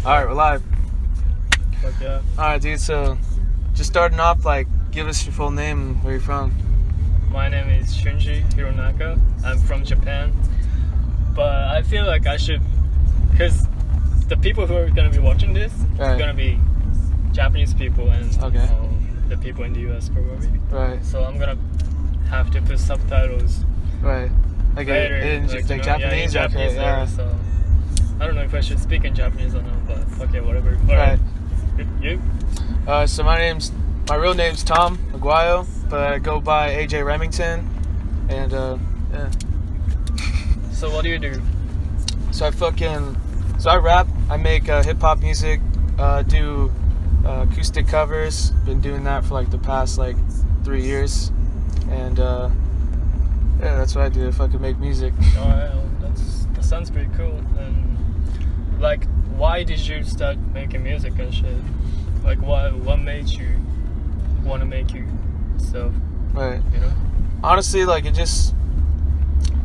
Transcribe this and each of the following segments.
Alright, we're live. Fuck yeah. Alright, dude, so just starting off, like, give us your full name and where you're from. My name is Shunji Hironaka. I'm from Japan. But I feel like I should, because the people who are going to be watching this are going to be Japanese people and the people in the US probably. Right. So I'm going to have to put subtitles. Right. Like, later, in Japanese? Yeah, in Japanese there, so I don't know if I should speak in Japanese or not, but okay, whatever. Right. You? So my real name's Tom Aguayo, but I go by AJ Remington, and yeah. So what do you do? So I rap, I make hip hop music, do acoustic covers. Been doing that for like the past 3 years, and yeah, that's what I do. If I could make music. Alright, that sounds pretty cool. And like, why did you start making music and shit? Like, what made you want to make yourself? Right. You know. Honestly, I used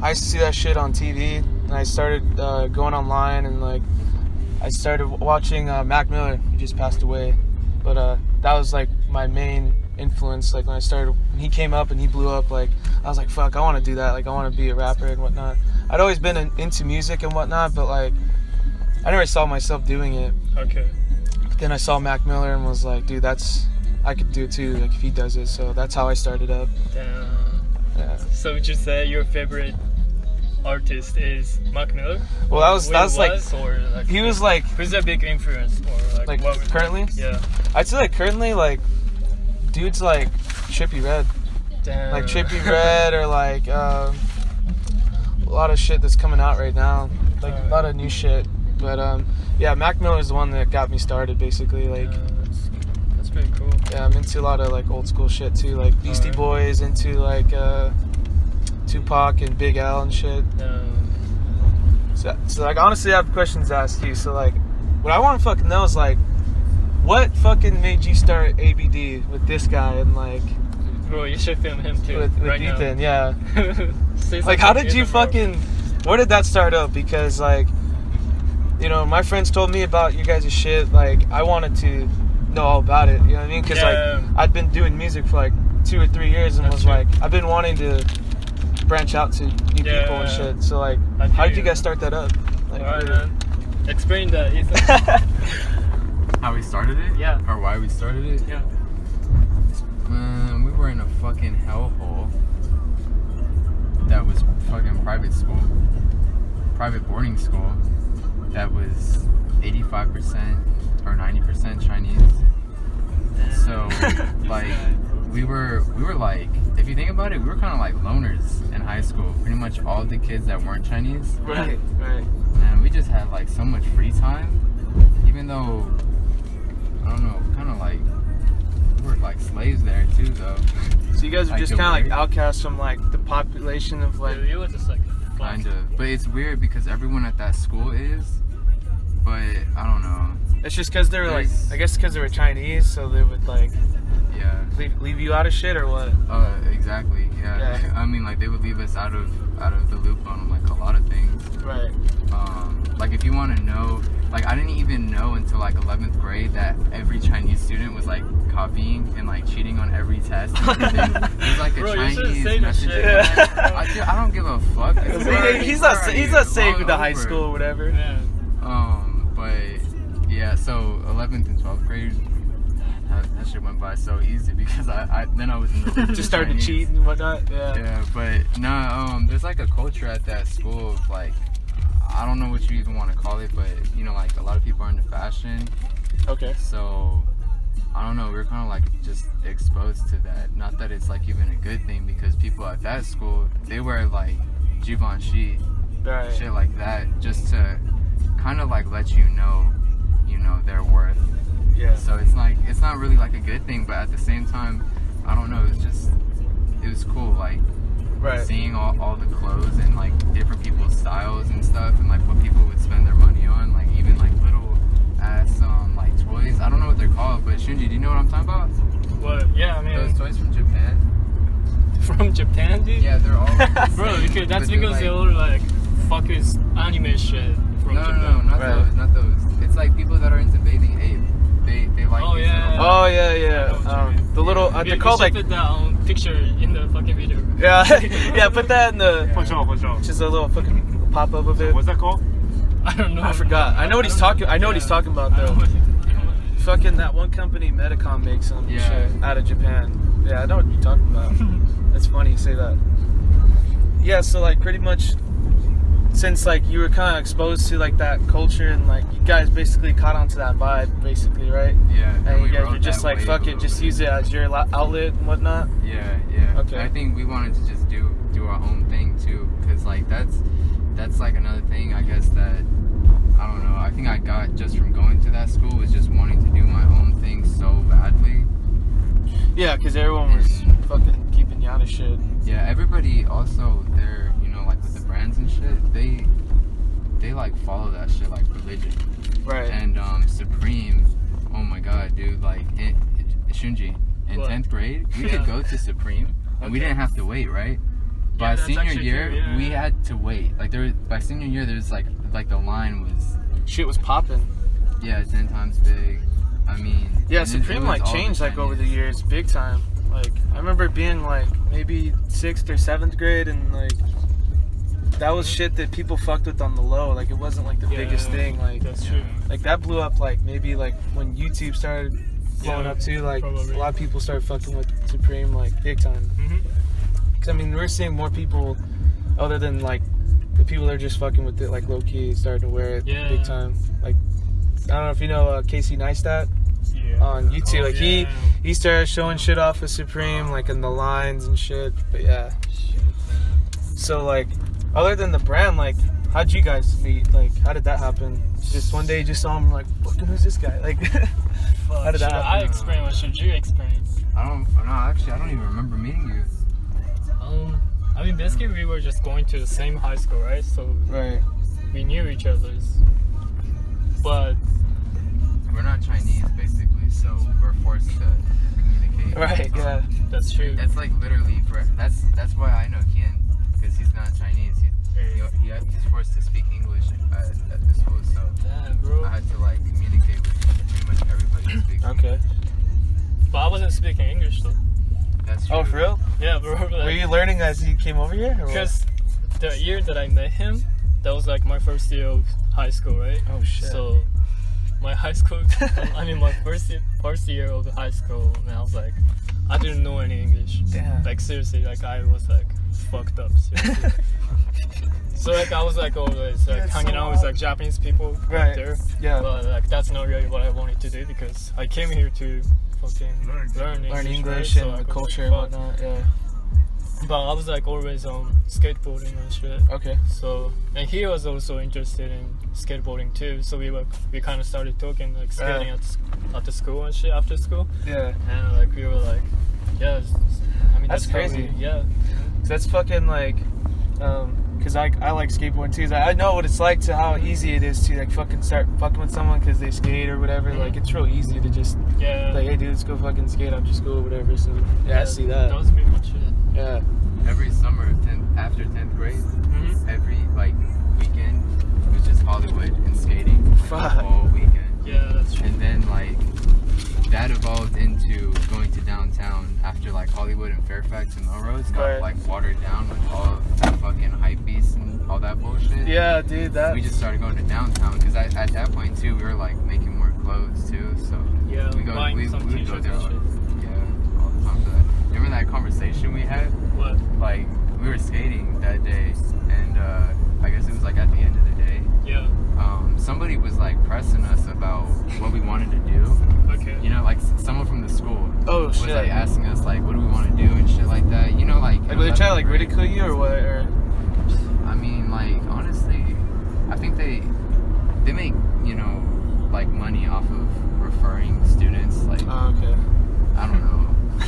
to see that shit on TV, and I started going online, and I started watching Mac Miller. He just passed away, but that was my main influence. When he came up and he blew up, I was like, fuck, I want to do that. I want to be a rapper and whatnot. I'd always been into music and whatnot, but I never saw myself doing it. Okay. Then I saw Mac Miller and was like, dude, I could do it too, if he does it. So that's how I started up. Damn. Yeah. So would you say your favorite artist is Mac Miller? Well, that was he was who's a big influence, or what currently? Yeah. I'd say currently dudes like Trippie Redd. Damn. Trippie Redd, or a lot of shit that's coming out right now. A lot of new shit. But yeah, Mac Miller is the one that got me started, basically. That's pretty cool. Yeah, I'm into a lot of old school shit too, Beastie Boys, into Tupac and Big L and shit. So honestly, I have questions to ask you. So what I want to fucking know is what fucking made you start ABD with this guy and Bro, you should film him too. with right Ethan, now. Yeah. How did you fucking? Where did that start up? Because my friends told me about you guys' shit. I wanted to know all about it. You know what I mean? Because I'd been doing music for 2 or 3 years and was I've been wanting to branch out to new people and shit. So how did you guys start that up? Alright, man. Explain that, Ethan. How we started it? Yeah. Or why we started it? Yeah. We were in a fucking hellhole that was fucking private boarding school that was 85% or 90% Chinese. So we were if you think about it, we were kind of loners in high school. Pretty much all the kids that weren't Chinese. Right. And we just had so much free time, even though I don't know, kind of we were slaves there too, though. So you guys were just kind of outcasts from the population of you were just kind of. But it's weird because everyone at that school is, but I don't know. It's just because they were I guess because they were Chinese, so they would yeah, leave you out of shit or what? Exactly. Yeah. I mean, they would leave us out of the loop on a lot of things. Right. If you want to know, I didn't even know until 11th grade that every Chinese student was copying and cheating on every test and everything. There's a Bro, Chinese message. I don't give a fuck. He's not saying the high school or whatever. Yeah. But yeah, so 11th and 12th grade, that shit went by so easy because then I was in the just started to cheat and whatnot. Yeah, but no, there's a culture at that school of I don't know what you even want to call it, but a lot of people are into fashion. Okay. So I don't know, we're kind of just exposed to that. Not that it's even a good thing, because people at that school, they wear Givenchy, shit like that, just to kind of let you know their worth. Yeah. So it's not really a good thing, but at the same time, I don't know, it was cool seeing all the clothes and different people's styles and stuff, and what people would spend their money on, even little ass toys. I don't know what they're called, but Shunji, do you know what I'm talking about? What? Yeah, I mean those toys from Japan. From Japan, dude? Yeah, they're all bro, that's because they're all fuckers anime shit from Japan. No, not those. It's people that they're called like. Put that picture in the fucking video. Yeah, yeah. Put that in the. For sure. Just a little fucking pop up of it. What's that called? I don't know. I forgot. I know what he's talking. I know what he's talking about though. Fucking that one company, Medicom, makes some shit out of Japan. Yeah, I know what you're talking about. That's funny you say that. Yeah, so like pretty much since like you were kind of exposed to like that culture and like you guys basically caught onto that vibe basically, right? Yeah. And you guys were just like, fuck it, just use it as your outlet and whatnot. Yeah. Okay. I think we wanted to just do our own thing too, because like that's like another thing I guess that I don't know. I think I got just from going to that school was just wanting to do my own thing so badly. Yeah, because everyone was fucking keeping you out of shit. Yeah, everybody also there, you know, like with the brands and shit, they like follow that shit like religion. Right. And Supreme, oh my god, dude, like Shunji, in 10th grade, we could go to Supreme and we didn't have to wait, right? By senior year, we had to wait. Like by senior year, there's like the line was shit was popping. Yeah, 10 times big. I mean, yeah, Supreme like changed like over the years, big time. Like I remember being like maybe 6th or 7th grade, and like that was shit that people fucked with on the low. Like it wasn't like the biggest thing. Like that's true. Like that blew up like maybe like when YouTube started blowing up too. Like probably. A lot of people started fucking with Supreme like big time. Cause I mean we're seeing more people other than like the people that are just fucking with it like low key starting to wear it big time. Like I don't know if you know Casey Neistat on YouTube. Like he started showing shit off of Supreme like in the lines and shit. But yeah. So like other than the brand, like how'd you guys meet? Like how did that happen? Just one day you just saw him like, fucking who's this guy? Like how did that happen? I explained what should you explain? I don't even remember meeting you. I mean basically we were just going to the same high school, right? So we knew each other's. But we're not Chinese basically, so we're forced to communicate. Right, yeah. That's true. That's like literally that's why I know Kian, because he's not Chinese. He's forced to speak English at the school, so damn, bro. I had to like communicate with pretty much everybody who speaks English. But I wasn't speaking English though. That's true. Oh, for real? Yeah, bro. Like, were you learning as you came over here? Because the year that I met him, that was like my first year of high school, right? Oh shit. So my high school, my first year of high school, and I was like, I didn't know any English. Damn. Like seriously, like I was like fucked up. Seriously. So like I was like always like hanging out with like Japanese people right there. Yeah. But like that's not really what I wanted to do because I came here to fucking learn English and the culture and whatnot. Yeah. But I was like always on skateboarding and shit. Okay. So and he was also interested in skateboarding too. So we kind of started talking like skating at the school and shit after school. Yeah. And like we were like, yeah. I mean that's crazy. Yeah. That's fucking like, cause I like skateboarding too. I know what it's like to how easy it is to like fucking start fucking with someone because they skate or whatever. Like it's real easy to just like, hey dude, let's go fucking skate after school or whatever. So yeah, I see that. That was pretty much it. Yeah. Every summer, after 10th grade, every like weekend, it was just Hollywood and skating the whole weekend. Yeah, that's true. And then like that evolved into going to downtown after like Hollywood and Fairfax and Melrose got like watered down with all that fucking hype beasts and all that bullshit. Yeah, dude, that. We just started going to downtown because at that point too, we were like making more clothes too. So yeah, we would go there all the time for that. Remember that conversation we had? What? Like we were skating that day, and I guess it was like at the end of the day. Yeah. Somebody was like pressing us about what we wanted to do. Okay. You know, like someone from the school. Oh was shit. Like asking us like, what do we want to do and shit like that. You know, like. Like were they trying to like ridicule you or what? Or? I mean, like honestly, I think they make like money off of referring students. Like. Oh, okay. I don't know.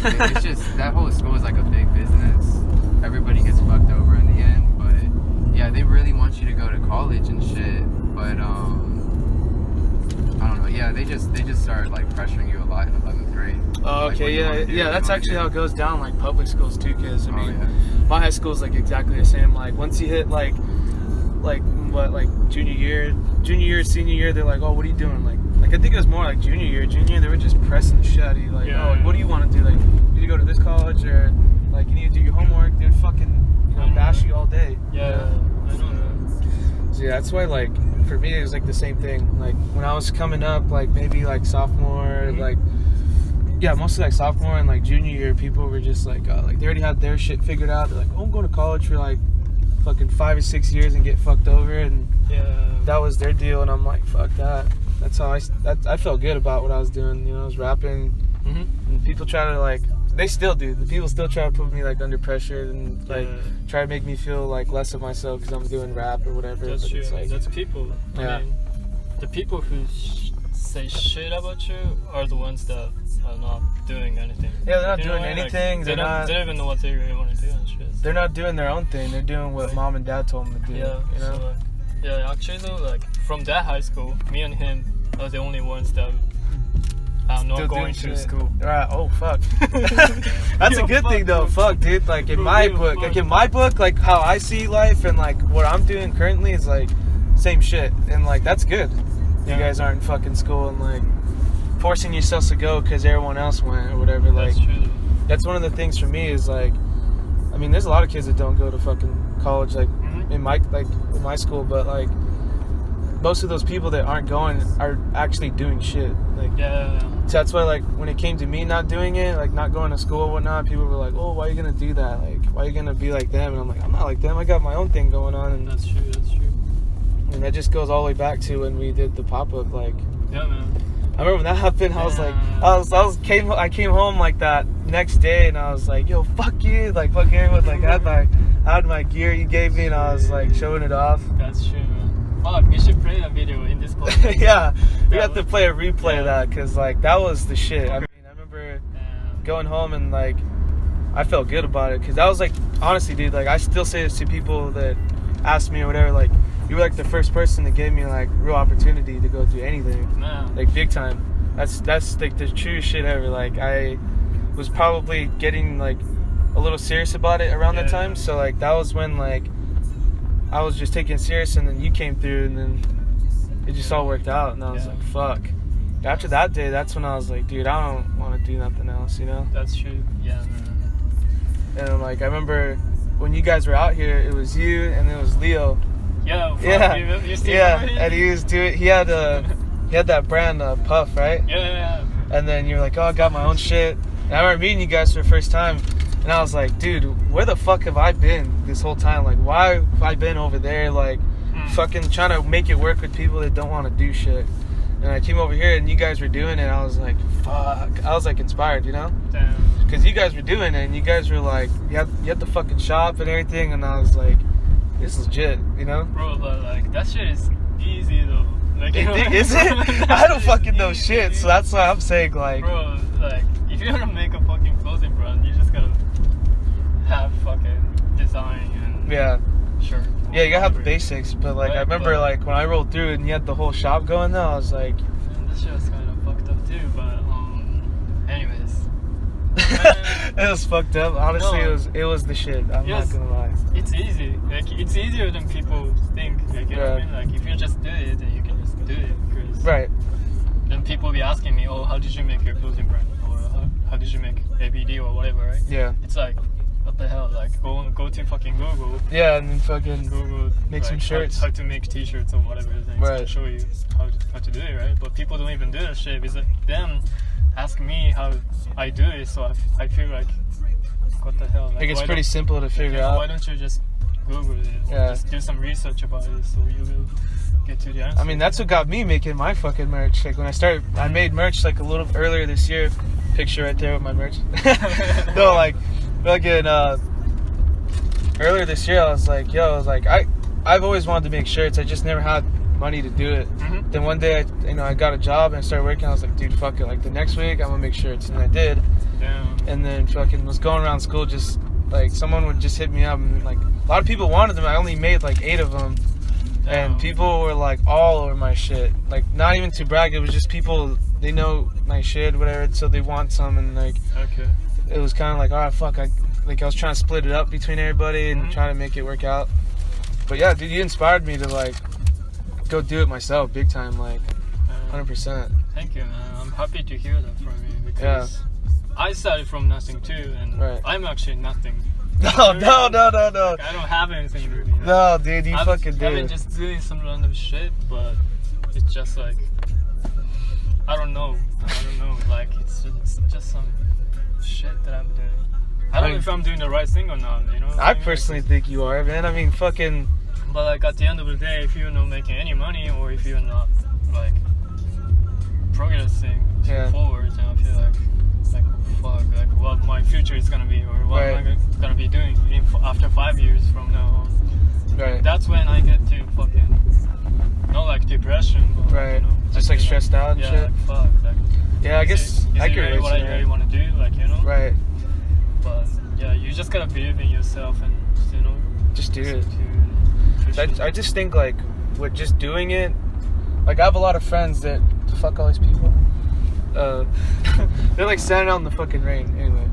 It's just that whole school is like a big business. Everybody gets fucked over in the end, but yeah, they really want you to go to college and shit. But I don't know. Yeah, they just start like pressuring you a lot in 11th grade. Oh, okay, like, yeah. That's actually how it goes down like public schools too. Cause I mean, my high school is like exactly the same. Like once you hit like junior year, senior year, they're like, oh, what are you doing? Like I think it was more like junior year. Junior year, they were just pressing the shit out of you. Like, Yeah, oh, what do you want to do? Like, you need to go to this college, or like you need to do your homework. They'd fucking, you know, bash you all day. Yeah, I don't know. So yeah, that's why, like, for me, it was like the same thing. Like when I was coming up, like maybe like sophomore, like yeah, mostly like sophomore and like junior year, people were just like they already had their shit figured out. They're like, oh, I'm going to college for like fucking 5 or 6 years and get fucked over, and that was their deal. And I'm like, fuck that. That's how I felt good about what I was doing. You know, I was rapping, and people try to like, they still do. The people still try to put me like under pressure and like try to make me feel like less of myself because I'm doing rap or whatever. That's true. It's like, that's people. I mean, the people who say shit about you are the ones that are not doing anything. Yeah, they're not doing anything. Like, they don't even know what they really want to do and shit. They're not doing their own thing. They're doing what mom and dad told them to do. Yeah, you know. So, yeah, actually though, like from that high school, me and him are the only ones that are not going to school. Right. Oh fuck. That's a good thing though. Fuck, dude. Like in my book, like how I see life and like what I'm doing currently is like same shit, and like that's good. You guys aren't in fucking school and like forcing yourselves to go because everyone else went or whatever. That's like true. That's one of the things for me is like, I mean, there's a lot of kids that don't go to fucking college like in my school, but like most of those people that aren't going are actually doing shit. Like so that's why like when it came to me not doing it, like not going to school and whatnot, people were like, oh, why are you gonna do that? Like, why are you gonna be like them? And I'm like, I'm not like them. I got my own thing going on. And that's true. And that just goes all the way back to when we did the pop-up. Like, yeah, man. I remember when that happened. I was like, I came home like that next day, and I was like, yo, fuck you, like fuck everyone. Like I had my gear you gave me, and I was like showing it off. That's true, man. Fuck, we should play a video in this podcast. Yeah, we have to play a replay of that because like that was the shit. I mean, I remember going home and like I felt good about it because that was like, honestly, dude, like I still say this to people that ask me or whatever, like, you were like the first person that gave me like real opportunity to go do anything, like big time. That's like the true shit ever. Like I was probably getting like a little serious about it around that time, so like that was when like I was just taking it serious, and then you came through, and then it just all worked out, and I was like, fuck. After that day, that's when I was like, dude, I don't want to do nothing else, you know? That's true. Yeah, man. And like I remember when you guys were out here, it was you and it was Leo. Yeah, and he was doing. He had that brand Puff, right? Yeah. And then you're like, oh, I got my own shit. And I remember meeting you guys for the first time, and I was like, dude, where the fuck have I been this whole time? Like, why have I been over there, like, fucking trying to make it work with people that don't want to do shit? And I came over here, and you guys were doing it. And I was like, fuck. I was like inspired, you know? Damn. Because you guys were doing it, and you guys were like, you had the fucking shop and everything, and I was like, this is legit, you know? Bro, but like that shit is easy though. Like, you think, is it? I don't fucking know shit, so that's why I'm saying like. Bro, like if you're gonna make a fucking clothing brand, you just gotta have fucking design and shirt. Yeah, you gotta have the basics, but like I remember like when I rolled through and you had the whole shop going there, I was like. And this shit was kind of fucked up too, but anyways. It was fucked up. Honestly, it was the shit. I'm not gonna lie. It's easy. Like it's easier than people think. Like you know what I mean? Like if you just do it, then you can just do it. Cause then people be asking me, oh, how did you make your clothing brand, or how did you make ABD or whatever, right? Yeah. It's like, what the hell? Like go to fucking Google. Yeah, and then fucking Google make some shirts. How to make t-shirts or whatever. Then it's gonna show you how to do it, right? But people don't even do that shit. It's like them ask me how I do it, so I feel like, what the hell? Like it's pretty simple to figure out. Why don't you just Google it? Or just do some research about it, so you will get to the answer. I mean, that's what got me making my fucking merch. Like when I made merch like a little earlier this year. Picture right there with my merch. No, like fucking earlier this year, I was like, I've always wanted to make shirts. I just never had money to do it. Then one day I got a job and I started working. I was like, dude, fuck it, like the next week I'm gonna make shirts, and I did. Damn. And then fucking was going around school, just like someone would just hit me up, and like a lot of people wanted them. I only made like 8 of them. Damn. And people were like all over my shit, like not even to brag, it was just people, they know my shit, whatever, so they want some, and like it was kind of like, alright, fuck, I was trying to split it up between everybody and try to make it work out. But yeah, dude, you inspired me to like go do it myself big time, like 100%. Thank you, man. I'm happy to hear that from you because I started from nothing too, and I'm actually nothing. No. Like, I don't have anything really. No, dude, you fucking do. I've been just doing some random shit, but it's just like I don't know. Like it's just some shit that I'm doing. I don't know if I'm doing the right thing or not. You know. I personally think you are, man. I mean, fucking. But like at the end of the day, if you're not making any money or if you're not like progressing forward, then I feel like fuck, like what my future is gonna be or what am I gonna be doing after 5 years from now on. Right. That's when I get to fucking not like depression, but you know, just like stressed out and shit. Like, fuck, like, I guess I can relate to what I really want to do, like, you know. Right. But yeah, you just gotta believe in yourself and you know. Just do it. I just think like with just doing it, like I have a lot of friends that fuck all these people. They're like standing out in the fucking rain. Anyway,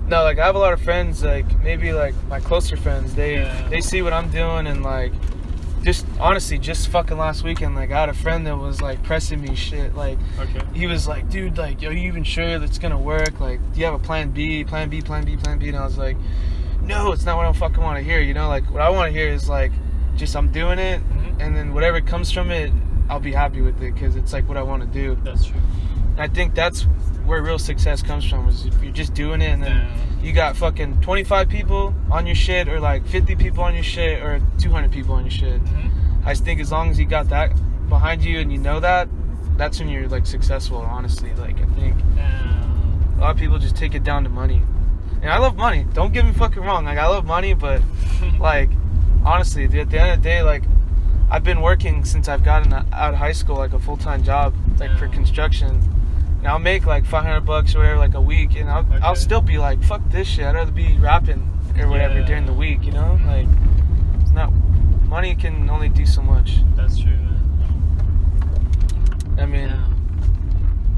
no, like I have a lot of friends, like maybe like my closer friends. They see what I'm doing and like just honestly, just fucking last weekend, like I had a friend that was like pressing me shit. Like he was like, dude, like, are you even sure that's gonna work? Like, do you have a plan B? Plan B? And I was like, no, it's not what I fucking want to hear. You know, like what I want to hear is like, just I'm doing it, and then whatever comes from it, I'll be happy with it because it's like what I want to do. That's true. And I think that's where real success comes from, is if you're just doing it and then you got fucking 25 people on your shit or like 50 people on your shit or 200 people on your shit. I just think as long as you got that behind you and you know that, that's when you're like successful, honestly. Like I think a lot of people just take it down to money. And I love money. Don't get me fucking wrong. Like I love money, but like honestly, at the end of the day, like I've been working since I've gotten out of high school, like a full-time job, like for construction. And I'll make like $500 or whatever, like a week, and I'll still be like, fuck this shit. I'd rather be rapping or whatever during the week, you know? Like, it's not, money can only do so much. That's true, man. I mean,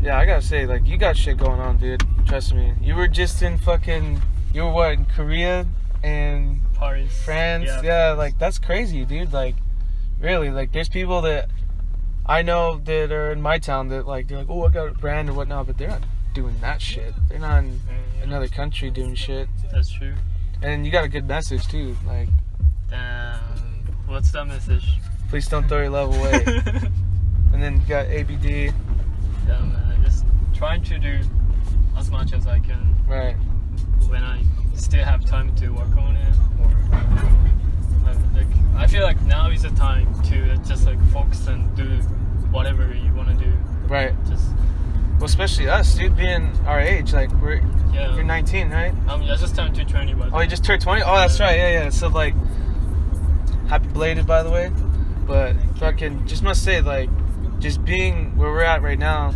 yeah, I gotta say, like, you got shit going on, dude. Trust me. You were just in fucking, you were what, in Korea and Paris, France? Yeah, like, that's crazy, dude. Like, really, like, there's people that I know that are in my town that like they're like, oh, I got a brand or whatnot, but they're not doing that shit. They're not in another country doing shit. That's true. And you got a good message too, like. Damn. What's that message? Please don't throw your love away. And then you got ABD. Yeah, man. I'm just trying to do as much as I can. Right. When I still have time to work on it, or like, I feel like now is the time to just like focus and do whatever you want to do. Right. Just. Well, especially us, dude, being our age, like you're 19, right? I just turned to 20, but. Oh, you just turned 20? Oh, that's right. Yeah. So like, happy belated, by the way. But fucking, just must say, like, just being where we're at right now,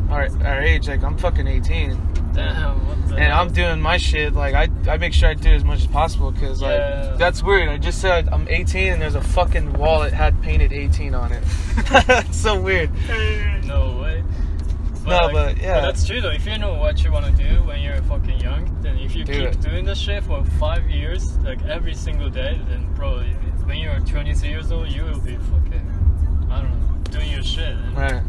our age, like I'm fucking 18. Damn, what the and I'm doing my shit, like I make sure I do as much as possible, because like that's weird. I just said I'm 18 and there's a fucking wall that had painted 18 on it. That's so weird. No way. But that's true though. If you know what you want to do when you're fucking young, then if you keep doing this shit for 5 years, like every single day, then bro, when you're 23 years old, you will be fucking, I don't know, doing your shit. Right.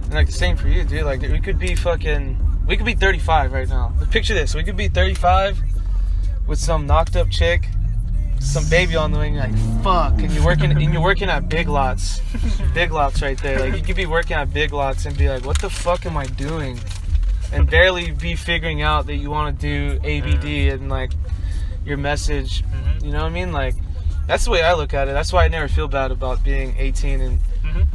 And like the same for you, dude. Like we could be 35 right now. Picture this: we could be 35 with some knocked up chick, some baby on the way. And you're like, fuck, and you're working at Big Lots, Big Lots right there. Like you could be working at Big Lots and be like, what the fuck am I doing? And barely be figuring out that you want to do ABD and like your message. You know what I mean? Like that's the way I look at it. That's why I never feel bad about being 18 and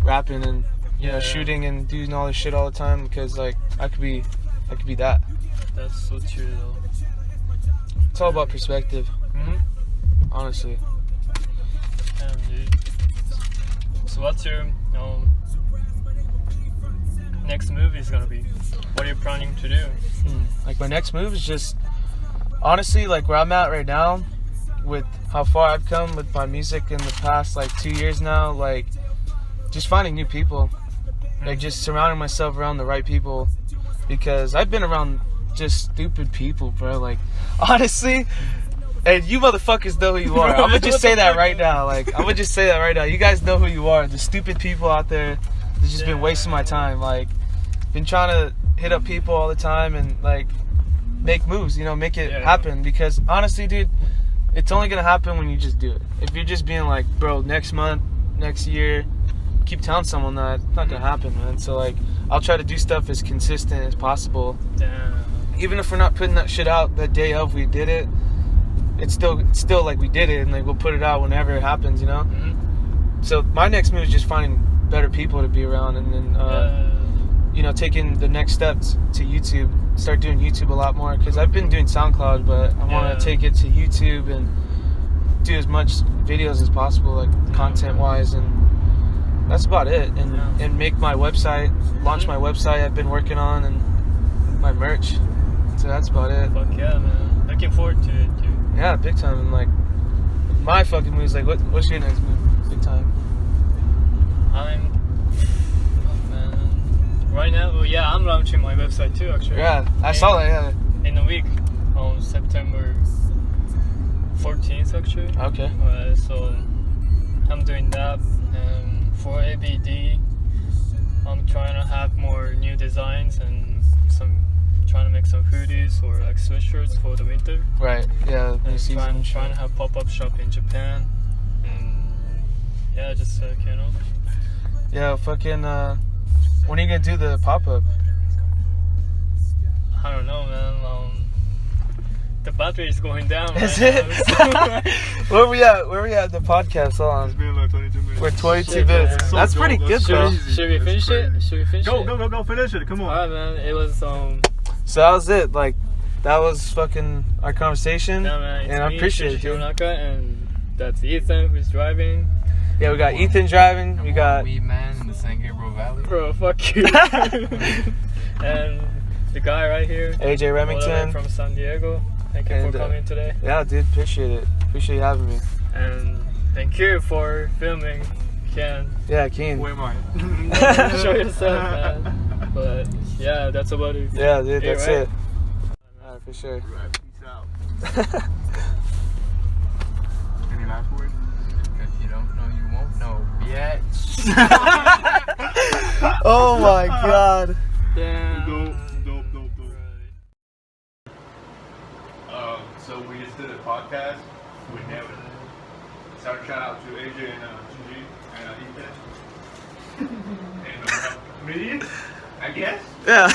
rapping and you know shooting and doing all this shit all the time, because like I could be that. That's so true though. It's all about perspective. Honestly. Damn, dude. So what's your next move is gonna be? What are you planning to do? Like my next move is just honestly like where I'm at right now, with how far I've come with my music in the past like 2 years now, like just finding new people, like just surrounding myself around the right people, because I've been around just stupid people, bro. Like honestly, and you motherfuckers know who you are. I'm gonna just say that right now. Like I'm gonna just say that right now. You guys know who you are. The stupid people out there It's just been wasting my time. Like, been trying to hit up people all the time and like make moves, you know, make it happen. Because honestly, dude, it's only gonna happen when you just do it. If you're just being like, bro, next month, next year, keep telling someone that, it's not gonna happen, man. So like, I'll try to do stuff as consistent as possible. Damn. Even if we're not putting that shit out the day of we did it, it's still like we did it, and like we'll put it out whenever it happens, you know. Mm-hmm. So my next move is just finding better people to be around, and then you know, taking the next steps to YouTube. Start doing YouTube a lot more, because I've been doing SoundCloud, but I want to take it to YouTube and do as much videos as possible, like content wise, and that's about it. And make my website, launch my website I've been working on, and my merch. So that's about it. Fuck yeah, man. Looking forward to it, dude. Yeah, big time. And like, my fucking move is like, what's your next move? Big time. Right now, well, yeah, I'm launching my website too, actually. Yeah, I saw that, yeah. In a week, on September 14th, actually. Okay. So, I'm doing that. And for ABD, I'm trying to have more new designs and trying to make some hoodies or like sweatshirts for the winter. Right, yeah. And trying to have pop-up shop in Japan. And yeah, just, you know. Yeah, fucking, when are you gonna do the pop-up? I don't know, man. The battery is going down. Is right it? Where we at the podcast? Hold on. It's been like 22 minutes. We're 22 minutes. So That's pretty good, bro. Should we finish it? Should we finish it? Go, finish it. Come on. Alright, man. It was So that was it. Like, that was fucking our conversation. yeah, man. It's and I me, appreciate it, Shunji dude. Hironaka, and that's Ethan who's driving. Yeah, we got Ethan driving. We got Weed Man in the San Gabriel Valley. Bro, fuck you. And the guy right here, AJ all the way Remington. from San Diego. Thank you And, for coming today. Yeah, dude, appreciate it. Appreciate you having me. And thank you for filming, Ken. Yeah, Keen. Where am I? Show yourself, man. But yeah, that's about it. Yeah, dude, Hey, that's right? it. Alright, for sure. Right, peace out. Any last words? If you don't know, you won't know, bitch. Oh my god. Damn. Dope. So we just did a podcast. We nailed it. So shout out to AJ and Shunji and Ethan. And me, I guess. Yeah.